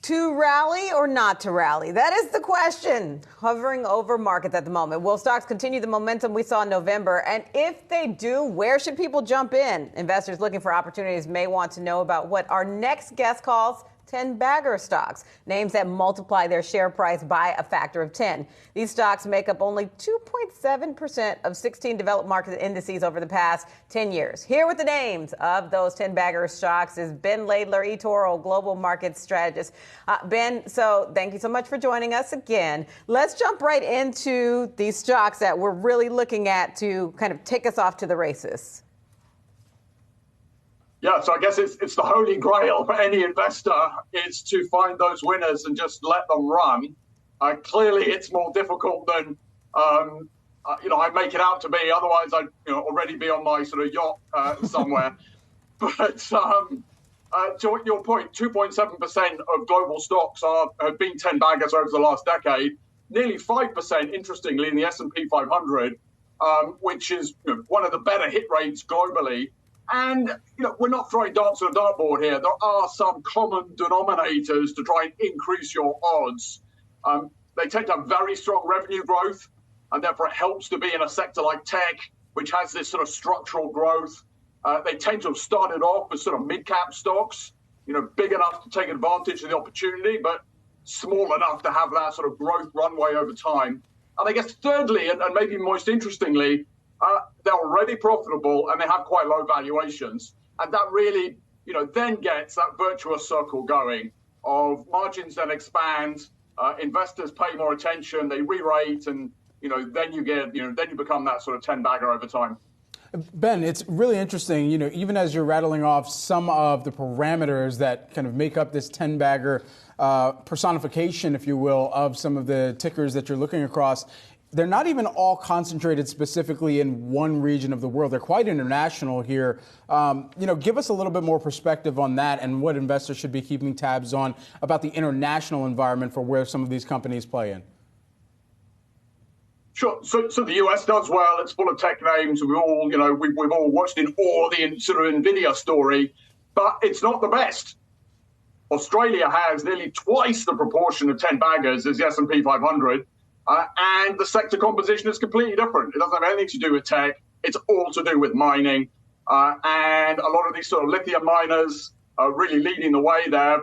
To rally or not to rally? That is the question hovering over markets at the moment. Will stocks continue the momentum we saw in November? And if they do, where should people jump in? Investors looking for opportunities may want to know about what our next guest calls 10-bagger stocks, names that multiply their share price by a factor of 10. These stocks make up only 2.7% of 16 developed market indices over the past 10 years. Here with the names of those 10-bagger stocks is Ben Laidler, eToro Global Market Strategist. Ben, so thank you so much for joining us again. Let's jump right into these stocks that we're really looking at to kind of take us off to the races. Yeah, so I guess it's the holy grail for any investor is to find those winners and just let them run. Clearly, it's more difficult than I make it out to be. Otherwise, I'd already be on my sort of yacht somewhere. But to your point, 2.7% of global stocks have been 10 baggers over the last decade. Nearly 5%, interestingly, in the S&P 500, which is one of the better hit rates globally. And we're not throwing darts at a dartboard here. There are some common denominators to try and increase your odds. They tend to have very strong revenue growth, and therefore it helps to be in a sector like tech, which has this sort of structural growth. They tend to have started off as sort of mid-cap stocks, big enough to take advantage of the opportunity, but small enough to have that sort of growth runway over time. And I guess thirdly, and maybe most interestingly, they're already profitable and they have quite low valuations. And that really, then gets that virtuous circle going of margins then expand, investors pay more attention, they re-rate, and, then you become that sort of 10-bagger over time. Ben, it's really interesting, even as you're rattling off some of the parameters that kind of make up this 10-bagger personification, if you will, of some of the tickers that you're looking across. They're not even all concentrated specifically in one region of the world. They're quite international here. Give us a little bit more perspective on that and what investors should be keeping tabs on about the international environment for where some of these companies play in. Sure. So the US does well. It's full of tech names. We've all watched in awe the sort of NVIDIA story, but it's not the best. Australia has nearly twice the proportion of 10 baggers as the S&P 500. And the sector composition is completely different. It doesn't have anything to do with tech. It's all to do with mining. And a lot of these sort of lithium miners are really leading the way there,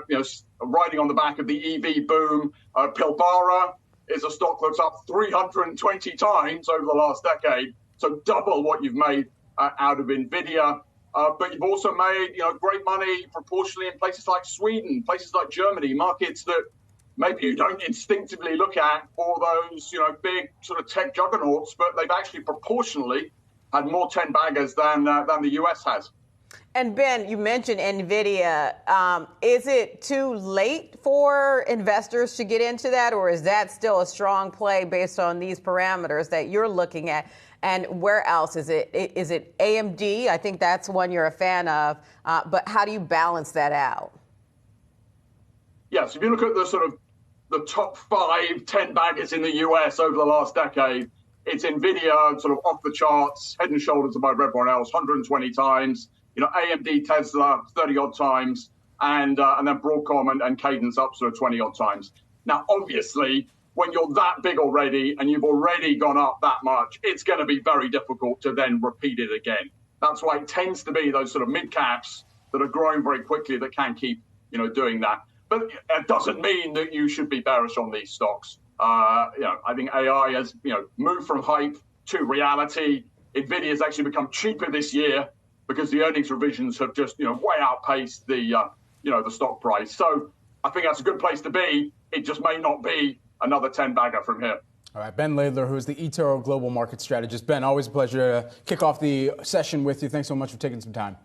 riding on the back of the EV boom. Pilbara is a stock that's up 320 times over the last decade. So double what you've made out of NVIDIA. But you've also made great money proportionally in places like Sweden, places like Germany, markets that maybe you don't instinctively look at for those, big sort of tech juggernauts, but they've actually proportionally had more 10 baggers than the US has. And Ben, you mentioned NVIDIA. Is it too late for investors to get into that, or is that still a strong play based on these parameters that you're looking at? And where else is it? Is it AMD? I think that's one you're a fan of. But how do you balance that out? Yes, if you look at the top 5 10 baggers in the US over the last decade, it's NVIDIA, sort of off the charts, head and shoulders above everyone else, 120 times. AMD, Tesla, 30 odd times, and then Broadcom and Cadence up sort of 20 odd times. Now, obviously, when you're that big already and you've already gone up that much, it's going to be very difficult to then repeat it again. That's why it tends to be those sort of mid caps that are growing very quickly that can keep, doing that. But it doesn't mean that you should be bearish on these stocks. I think AI has, moved from hype to reality. NVIDIA has actually become cheaper this year because the earnings revisions have just, way outpaced the stock price. So I think that's a good place to be. It just may not be another 10 bagger from here. All right, Ben Laidler, who is the eToro Global Market Strategist. Ben, always a pleasure to kick off the session with you. Thanks so much for taking some time.